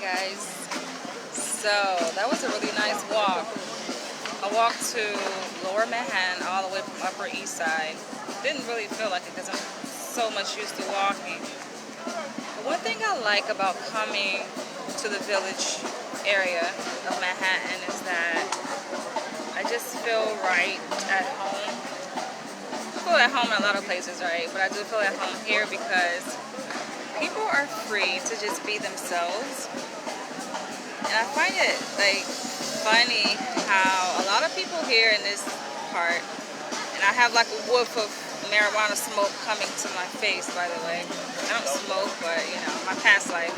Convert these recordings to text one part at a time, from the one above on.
Guys, so that was a really nice walk. I walked to Lower Manhattan all the way from Upper East Side. Didn't really feel like it because I'm so much used to walking. But one thing I like about coming to the Village area of Manhattan is that I just feel right at home. I feel at home in a lot of places, right? But I do feel at home here because people are free to just be themselves. And I find it like funny how a lot of people here in this part, and I have like a whiff of marijuana smoke coming to my face, by the way. I don't smoke, but you know, my past life.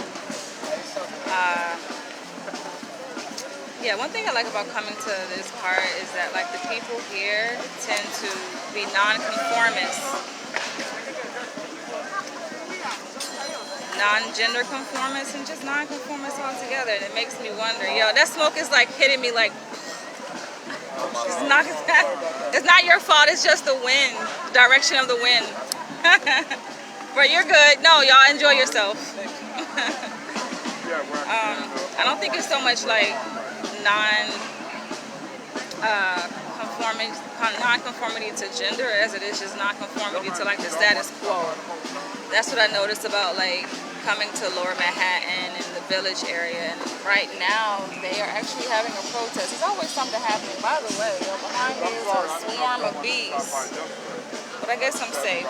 Yeah, one thing I like about coming to this part is that like the people here tend to be non-conformists, non-gender conformists, and just non-conformists altogether. And it makes me wonder, yo, that smoke is like hitting me like, it's not your fault, it's just the wind, the direction of the wind. But you're good. No, y'all enjoy yourself. I don't think it's so much like non-conformity to gender as it is just non-conformity to like the status quo. That's what I noticed about like coming to Lower Manhattan and the Village area. And right now they are actually having a protest. There's always something happening. By the way, behind me is a swarm of bees. But I guess I'm safe.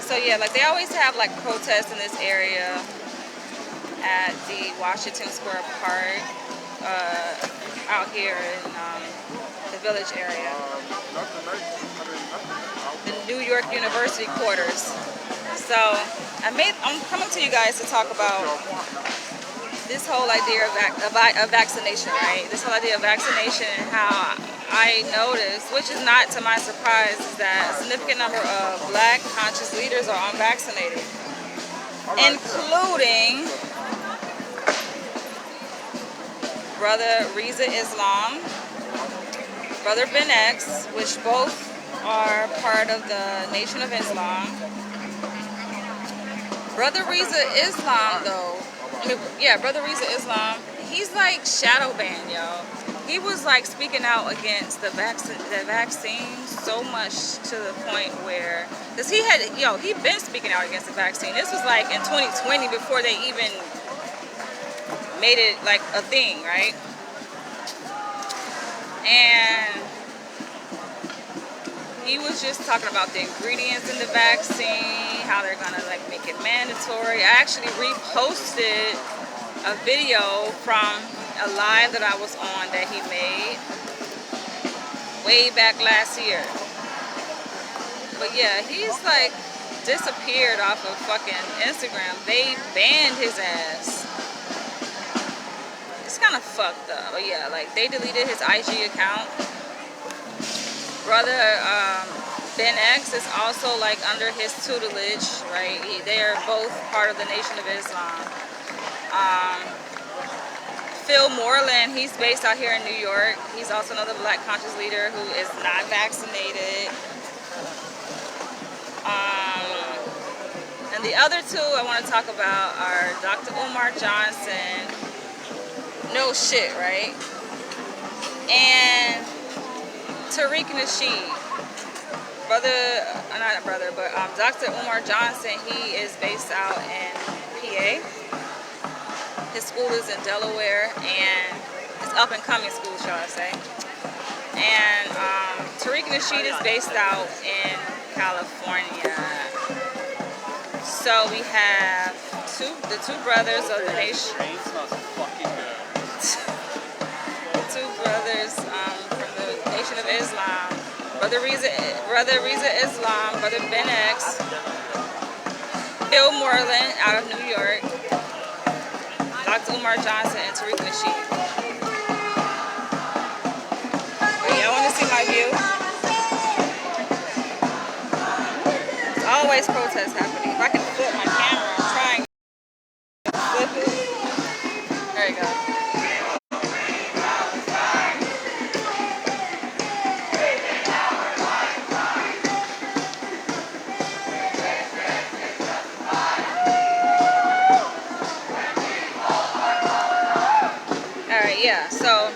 So yeah, like they always have like protests in this area at the Washington Square Park out here in the Village area. The New York University quarters. So I'm coming to you guys to talk about this whole idea of vaccination, right? This whole idea of vaccination and how I noticed, which is not to my surprise, is that a significant number of black conscious leaders are unvaccinated, including Brother Reza Islam, Brother Ben X, which both are part of the Nation of Islam. Brother Reza Islam, though, Brother Reza Islam, he's like shadow banned, yo. He was like speaking out against the vaccine so much to the point where, because he'd been speaking out against the vaccine. This was like in 2020 before they even made it like a thing, right? And he was just talking about the ingredients in the vaccine, how they're gonna like make it mandatory. I actually reposted a video from a live that I was on that he made way back last year. But yeah, he's like disappeared off of fucking Instagram. They banned his ass. It's kind of fucked up. But yeah, like they deleted his IG account. Brother Ben X is also like under his tutelage, right? They are both part of the Nation of Islam. Phil Moreland, he's based out here in New York. He's also another black conscious leader who is not vaccinated. And the other two I want to talk about are Dr. Omar Johnson. No shit, right? And Tariq Nasheed. Dr. Omar Johnson, he is based out in PA. His school is in Delaware, and it's up and coming school, shall I say. And Tariq Nasheed is based out in California. So we have the two brothers of the nation. The two brothers from the Nation of Islam. Brother Reza Islam, Brother Ben X, Phil Moreland out of New York, Dr. Omar Johnson, and Tariq Nasheed. But y'all want to see my view? There's always protests happening. If I can flip my camera, I'm trying to flip it. There you go. yeah, so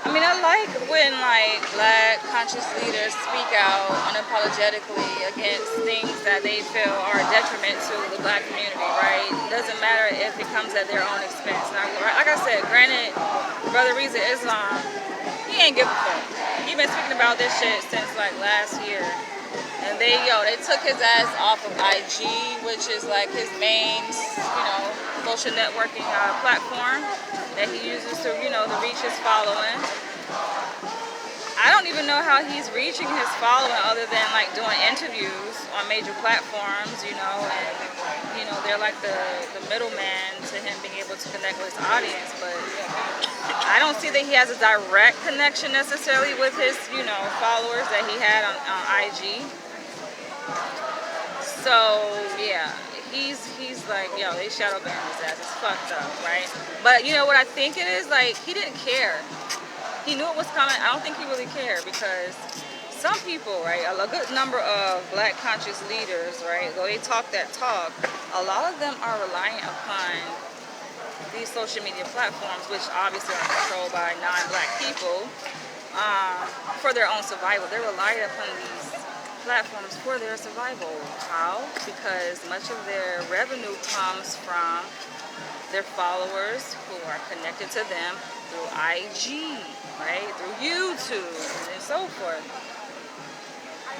I mean, I like when like black conscious leaders speak out unapologetically against things that they feel are a detriment to the black community, right? It doesn't matter if it comes at their own expense. Now, like I said, granted, Brother Reza Islam, he ain't give a fuck. He been speaking about this shit since like last year. And they took his ass off of IG, which is like his main, social networking platform that he uses to, to reach his following. I don't even know how he's reaching his following other than like doing interviews on major platforms, and they're like the middleman to him being able to connect with his audience. But I don't see that he has a direct connection necessarily with his, followers that he had on IG. So yeah, he's like, they shadow banned his ass. It's fucked up, right? But you know what I think it is? Like, he didn't care. He knew it was coming. I don't think he really cared, because some people, right, a good number of black conscious leaders, right, though they talk that talk, a lot of them are reliant upon these social media platforms, which obviously are controlled by non-black people, for their own survival. They're reliant upon these platforms for their survival. How? Because much of their revenue comes from their followers who are connected to them through IG, right, through YouTube and so forth.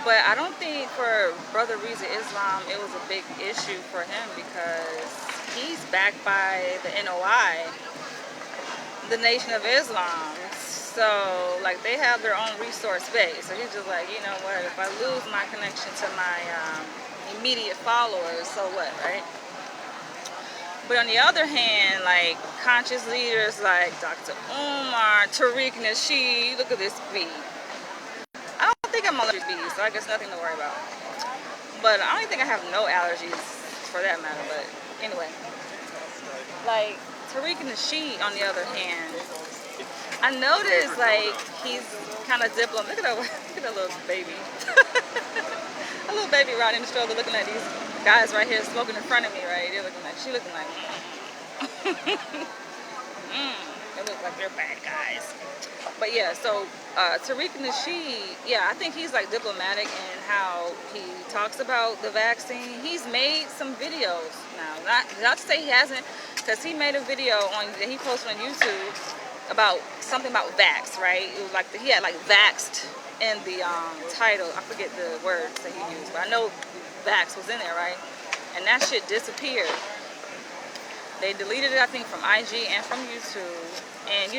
But I don't think for Brother Reza Islam it was a big issue for him, because he's backed by the NOI, the Nation of Islam. So like, they have their own resource base. So he's just like, you know what, if I lose my connection to my immediate followers, so what, right? But on the other hand, like, conscious leaders like Dr. Umar, Tariq Nasheed, look at this bee. I don't think I'm allergic to bees, so I guess nothing to worry about. But I don't think I have no allergies for that matter. But anyway, like, Tariq Nasheed, on the other hand, I noticed like he's kind of diplomatic. Look at that little baby. A little baby riding in the stroller, looking at these guys right here smoking in front of me, right? She looking like, they look like they're bad guys. But yeah, so Tariq Nasheed, yeah, I think he's like diplomatic in how he talks about the vaccine. He's made some videos now, not to say he hasn't, because he made a video that he posted on YouTube about something about vax, right? It was like he had like vaxxed in the title. I forget the words that he used, but I know vax was in there, right? And that shit disappeared. They deleted it, I think, from IG and from YouTube. And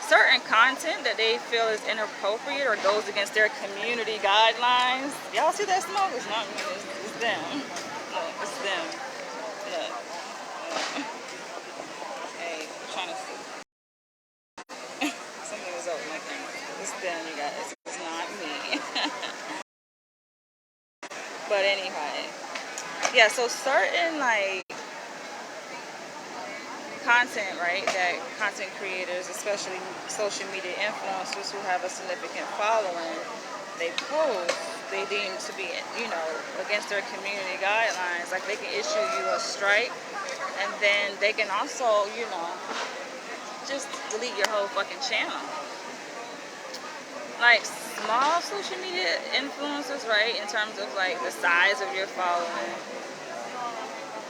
certain content that they feel is inappropriate or goes against their community guidelines. Y'all see that smoke? It's not me, it's them. Look, it's them. Look. Hey, I'm trying to see. Something is open, I think. It's them, you guys. It's not me. But anyway, yeah, so certain like content, right, that content creators, especially social media influencers who have a significant following, they post, they deem to be, against their community guidelines. Like, they can issue you a strike, and then they can also, just delete your whole fucking channel. Like, small social media influencers, right, in terms of like the size of your following,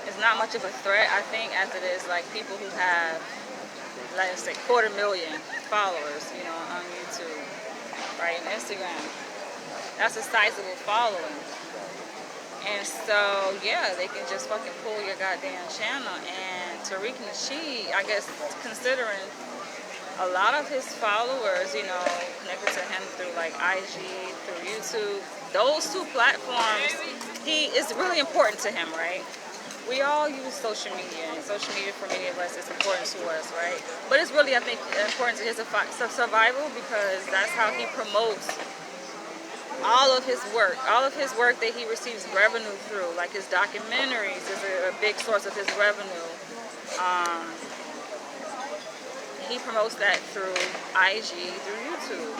it's not much of a threat, I think, as it is like people who have, let's say, 250,000 followers, on YouTube, right, and Instagram. That's a sizable following. And so, yeah, they can just fucking pull your goddamn channel. And Tariq Nasheed, I guess, considering a lot of his followers, connected to him through like IG, through YouTube, those two platforms, it's really important to him, right? We all use social media, and social media for many of us is important to us, right? But it's really, I think, important to his survival, because that's how he promotes all of his work that he receives revenue through. Like, his documentaries is a big source of his revenue. He promotes that through IG, through YouTube.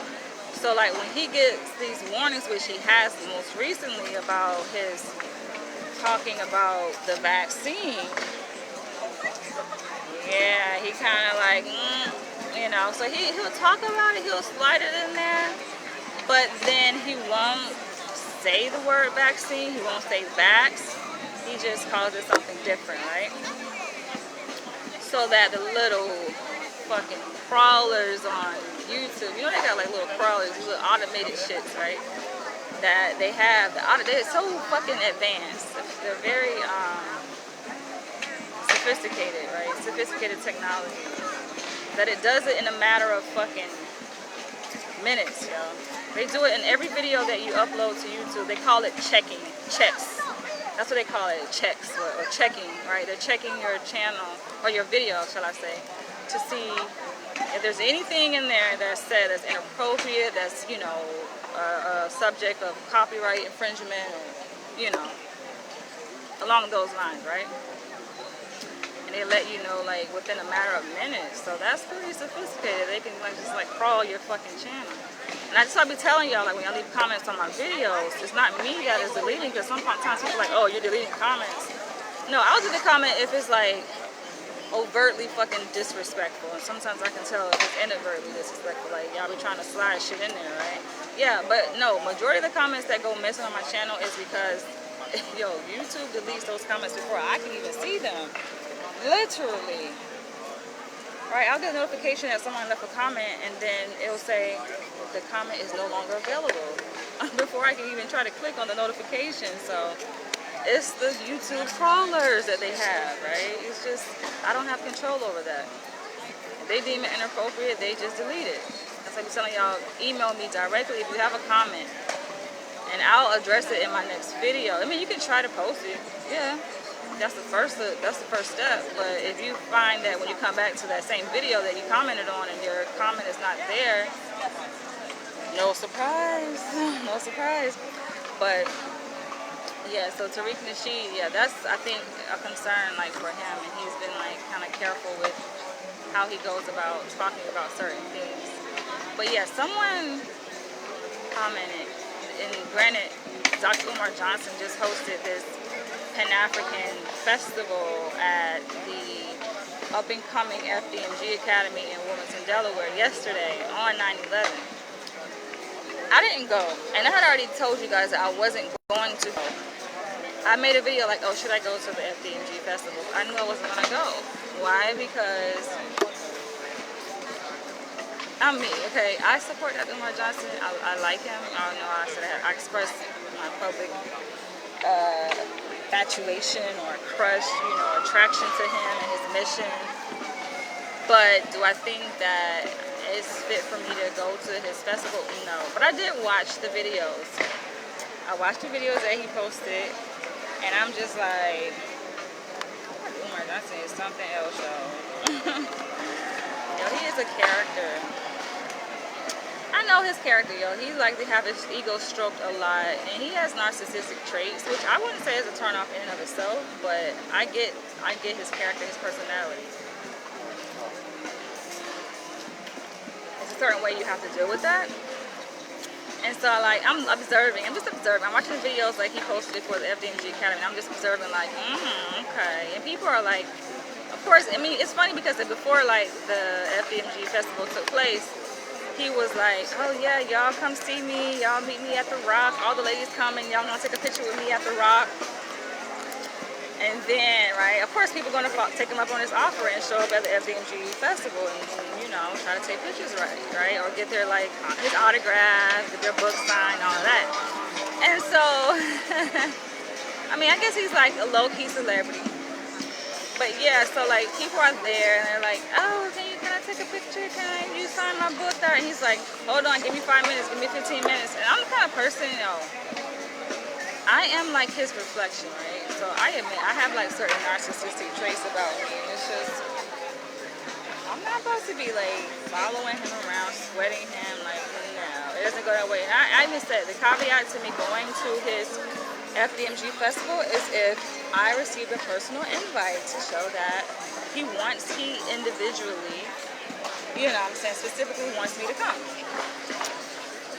So, like, when he gets these warnings, which he has most recently about his talking about the vaccine, Yeah, he kind of like, you know, so he'll talk about it, he'll slide it in there, but then he won't say the word vaccine, he won't say vax, he just calls it something different, right? So that the little fucking crawlers on YouTube, you know they got like little crawlers, these little automated shits, right? That they have, they're so fucking advanced. They're very sophisticated, right? Sophisticated technology. That it does it in a matter of fucking minutes, yo. They do it in every video that you upload to YouTube. They call it checking, checks. That's what they call it, checks or checking, right? They're checking your channel or your video, shall I say, to see if there's anything in there that's said that's inappropriate, that's, you know, a subject of copyright infringement, or, you know, along those lines, right? And they let you know like within a matter of minutes. So that's pretty sophisticated. They can like just like crawl your fucking channel. And I just I'll be telling y'all, like when y'all leave comments on my videos, it's not me that is deleting, because sometimes people are like, oh, you're deleting comments. No, I'll delete a comment if it's like overtly fucking disrespectful, and sometimes I can tell if it's inadvertently disrespectful, like y'all be trying to slide shit in there, right? Yeah, but no, majority of the comments that go missing on my channel is because yo, YouTube deletes those comments before I can even see them. Literally. Right, I'll get a notification that someone left a comment, and then it'll say the comment is no longer available before I can even try to click on the notification. So it's the YouTube crawlers that they have, right? It's just, I don't have control over that. If they deem it inappropriate, they just delete it. That's like I'm telling y'all, email me directly if you have a comment, and I'll address it in my next video. I mean, you can try to post it, yeah. That's the first step. But if you find that when you come back to that same video that you commented on and your comment is not there, no surprise, no surprise. But yeah, so Tariq Nasheed, yeah, that's I think a concern like for him, and he's been like kind of careful with how he goes about talking about certain things. But yeah, someone commented, and granted, Dr. Omar Johnson just hosted this Pan-African festival at the up-and-coming FDMG Academy in Wilmington, Delaware yesterday on 9/11. I didn't go, and I had already told you guys that I wasn't going to go. I made a video like, oh, should I go to the FDMG festival? I knew I wasn't going to go. Why? Because I'm me, okay? I support Dr. Omar Johnson. I like him. I don't know how I said that. I express my public infatuation or crush, you know, attraction to him and his mission. But do I think that it's fit for me to go to his festival? No. But I did watch the videos. I watched the videos that he posted, and I'm just like, Umar Johnson is something else, though. Yo, he is a character. I know his character, yo. He like to have his ego stroked a lot, and he has narcissistic traits, which I wouldn't say is a turn off in and of itself, but I get his character, his personality. There's a certain way you have to deal with that. And so like I'm just observing. I'm watching the videos like he posted for the FDMG Academy, and I'm just observing like, okay. And people are like, of course, I mean, it's funny because before like the FDMG festival took place, he was like, oh yeah, y'all come see me, y'all meet me at the Rock, all the ladies come and y'all want to take a picture with me at the Rock. And then, right, of course people are going to take him up on his offer and show up at the FDMG festival and you know, try to take pictures, right, or get their like his autograph, get their book signed, all of that. And so I mean, I guess he's like a low-key celebrity. But yeah, so like people are there and they're like, oh, can I take a picture? Can you sign my book there? And he's like, hold on, give me 5 minutes, give me 15 minutes. And I'm the kind of person, you know, I am like his reflection, right? So I admit I have like certain narcissistic traits about me. And it's just, I'm not supposed to be like following him around, sweating him, like, no, it doesn't go that way. And I even said the caveat to me going to his FDMG festival is if I received a personal invite to show that he individually, you know what I'm saying, specifically wants me to come.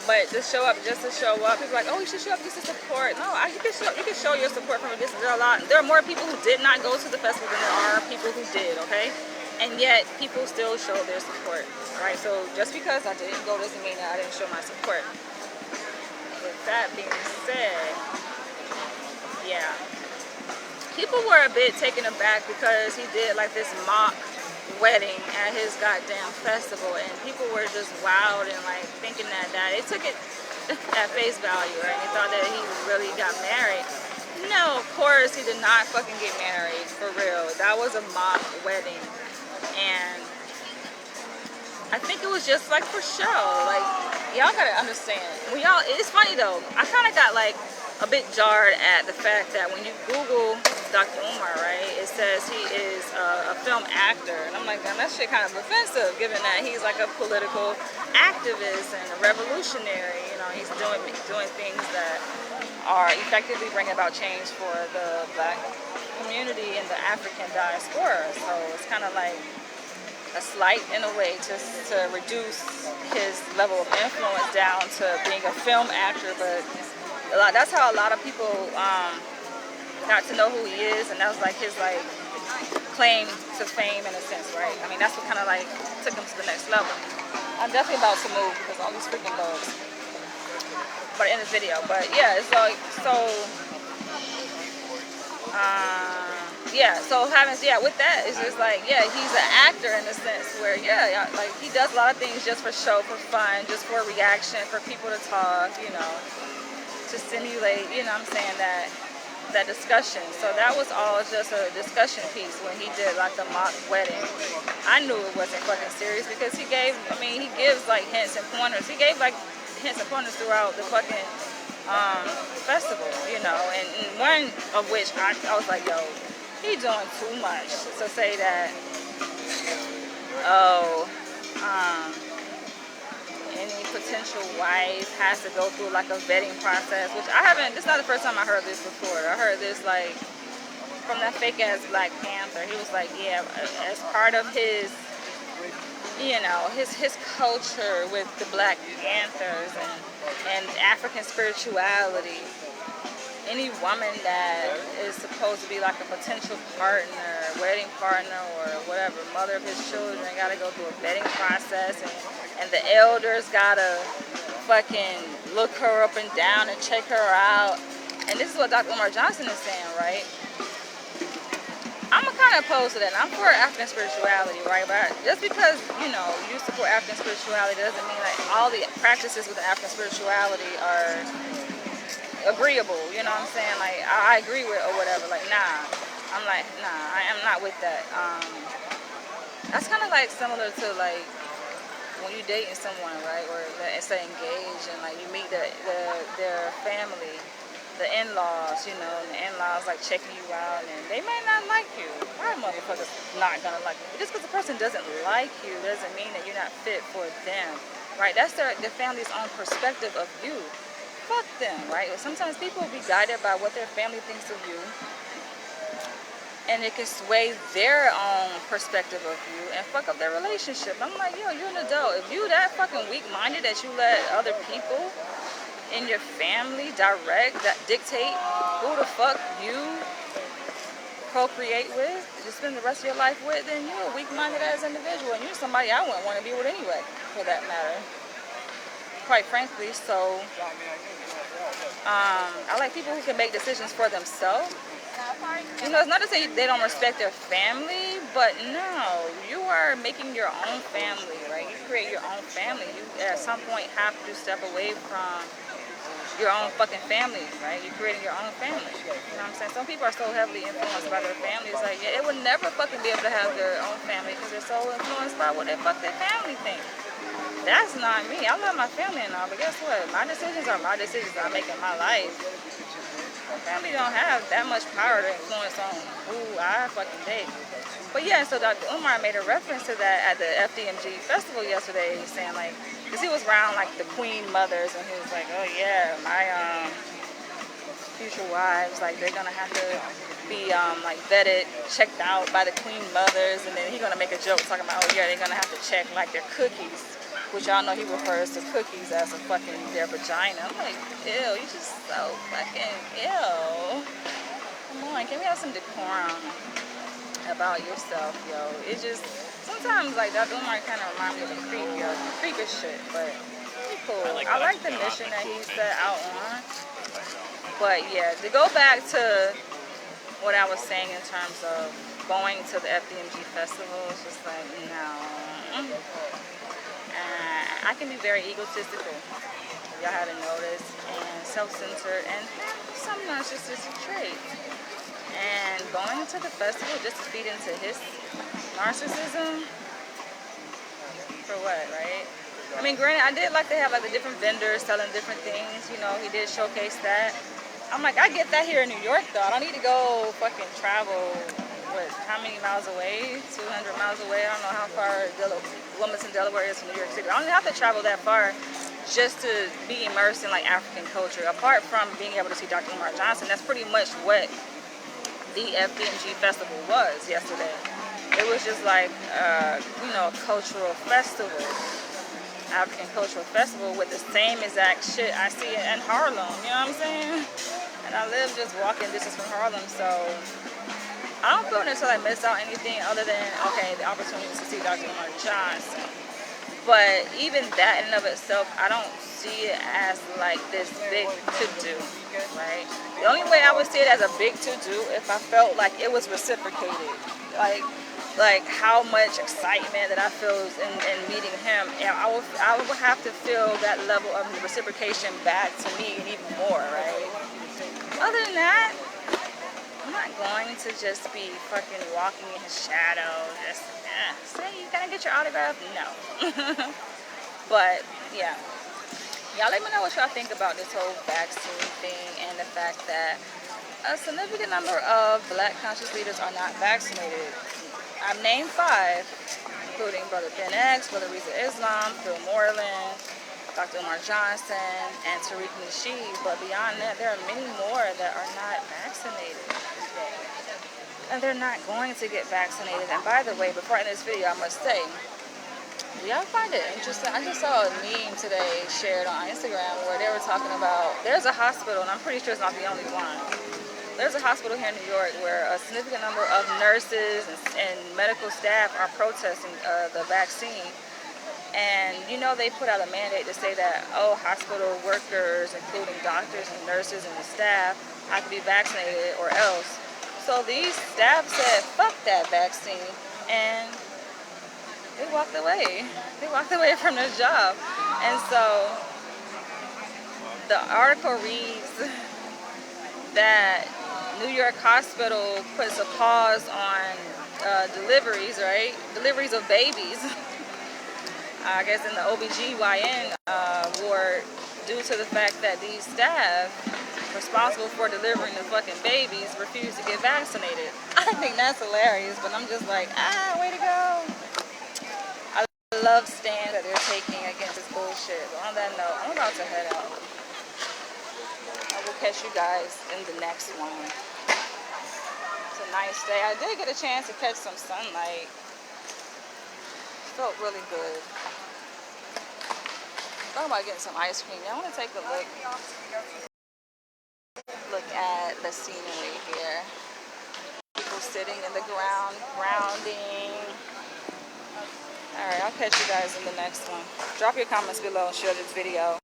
But to show up just to show up, people are like, oh, you should show up just to support. No, you can show your support from a distance. There are more people who did not go to the festival than there are people who did. Okay, and yet people still show their support, right? So just because I didn't go doesn't mean that I didn't show my support. With that being said, yeah, people were a bit taken aback because he did like this mock wedding at his goddamn festival, and people were just wild and like thinking that they took it at face value, right? They thought that he really got married. No, of course he did not fucking get married, for real. That was a mock wedding, and I think it was just like for show. Like, y'all gotta understand. It's funny though. I kind of got like a bit jarred at the fact that when you Google Dr. Umar, right, it says he is a film actor, and I'm like, damn, that shit kind of offensive, given that he's like a political activist and a revolutionary. You know, he's doing things that are effectively bringing about change for the black community and the African diaspora. So it's kind of like a slight in a way to reduce his level of influence down to being a film actor, but that's how a lot of people got to know who he is, and that was like his like claim to fame in a sense, right? I mean, that's what kind of like took him to the next level. I'm definitely about to move because all these freaking bugs. But in this video, but yeah, it's like with that, it's just like, yeah, he's an actor in the sense where, yeah, like he does a lot of things just for show, for fun, just for reaction, for people to talk, you know, to stimulate, you know what I'm saying, that discussion. So that was all just a discussion piece when he did like the mock wedding. I knew it wasn't fucking serious because he gives like hints and pointers. He gave like hints and pointers throughout the fucking festival, you know, and one of which I was like, yo, he doing too much to say that, any potential wife has to go through like a vetting process, which this is not the first time I heard this before. I heard this like from that fake ass Black Panther. He was like, yeah, as part of his, you know, his culture with the Black Panthers and African spirituality, any woman that is supposed to be like a potential partner, wedding partner, or whatever, mother of his children, gotta go through a vetting process, and the elders gotta fucking look her up and down and check her out. And this is what Dr. Omar Johnson is saying, right? I'm kind of opposed to that. I'm for African spirituality, right? But just because, you know, you support African spirituality doesn't mean that all the practices within African spirituality are agreeable, you know what I'm saying? Like, I agree with or whatever. Like, nah. I'm like, nah, I am not with that. That's kind of like similar to like when you dating someone, right? Or let's say engaged, and like you meet their family, the in-laws, you know, and the in-laws like checking you out, and they may not like you. Why motherfuckers not gonna like you? Just because the person doesn't like you doesn't mean that you're not fit for them, right? That's their family's own perspective of you. Fuck them, right? Sometimes people will be guided by what their family thinks of you, and it can sway their own perspective of you and fuck up their relationship. I'm like, yo, you're an adult. If you that fucking weak-minded that you let other people in your family dictate who the fuck you procreate with, you spend the rest of your life with, then you're a weak-minded ass individual, and you're somebody I wouldn't want to be with anyway, for that matter. Quite frankly, so I like people who can make decisions for themselves. You know, it's not to say they don't respect their family, but no, you are making your own family, right? You create your own family. You at some point have to step away from your own fucking family, right? You're creating your own family. You know what I'm saying? Some people are so heavily influenced by their family. It's like, yeah, it would never fucking be able to have their own family because they're so influenced by what their family thinks. That's not me. I love my family and all, but guess what? My decisions are my decisions I make in my life. My family don't have that much power to influence on who I fucking date. But yeah, so Dr. Umar made a reference to that at the FDMG festival yesterday, saying like, because he was around like the queen mothers, and he was like, oh yeah, my future wives, like they're gonna have to be like vetted, checked out by the queen mothers, and then he's gonna make a joke talking about, oh yeah, they're gonna have to check like their cookies. which y'all know he refers to cookies as a fucking their vagina. I'm like, ew, you just so fucking ew. Come on, can we have some decorum about yourself, yo? It just, sometimes like that Umar kind of reminds me of a creep, yo. Creep is shit, but he's cool. I like the mission that he set out on. But yeah, to go back to what I was saying in terms of going to the FDMG festival, it's just like, no. I can be very egotistical, if y'all haven't noticed, and self-centered, and some narcissistic traits. And going to the festival just to feed into his narcissism, for what, right? I mean, granted, I did like to have like the different vendors selling different things. You know, he did showcase that. I'm like, I get that here in New York, though. I don't need to go fucking travel, how many miles away? 200 miles away? I don't know how far Wilmington, Delaware is from New York City. I don't have to travel that far just to be immersed in like African culture. Apart from being able to see Dr. Omar Johnson, that's pretty much what the FDMG festival was yesterday. It was just like, you know, a cultural festival. African cultural festival with the same exact shit I see in Harlem, you know what I'm saying? And I live just walking distance from Harlem, so I don't feel until I miss out anything other than, okay, the opportunity to see Dr. Omar Johnson. But even that in and of itself, I don't see it as like this big to-do, right? The only way I would see it as a big to-do if I felt like it was reciprocated. Like how much excitement that I feel in meeting him, and I would have to feel that level of reciprocation back to me and even more, right? Other than that, I'm not going to just be fucking walking in his shadow, just say, can I get your autograph? No. But yeah, y'all let me know what y'all think about this whole vaccine thing and the fact that a significant number of Black conscious leaders are not vaccinated. I've named 5, including Brother Ben X, Brother Reza Islam, Phil Moreland, Dr. Omar Johnson, and Tariq Nasheed. But beyond that, there are many more that are not vaccinated. And they're not going to get vaccinated. And by the way, before I end this video, I must say, do y'all find it interesting? I just saw a meme today shared on Instagram where they were talking about, there's a hospital, and I'm pretty sure it's not the only one. There's a hospital here in New York where a significant number of nurses and medical staff are protesting the vaccine. And, you know, they put out a mandate to say that, oh, hospital workers, including doctors and nurses and the staff, have to be vaccinated or else. So these staff said, fuck that vaccine. And they walked away. They walked away from their job. And so the article reads that New York hospital puts a pause on deliveries, right? Deliveries of babies. I guess in the OBGYN ward, due to the fact that these staff responsible for delivering the fucking babies refuse to get vaccinated. I think that's hilarious, but I'm just like, way to go. I love the stand that they're taking against this bullshit. But on that note, I'm about to head out. I will catch you guys in the next one. It's a nice day. I did get a chance to catch some sunlight. Felt really good. Thought about getting some ice cream. I want to take a look at the scenery here. People sitting in the ground, grounding. Alright, I'll catch you guys in the next one. Drop your comments below and share this video.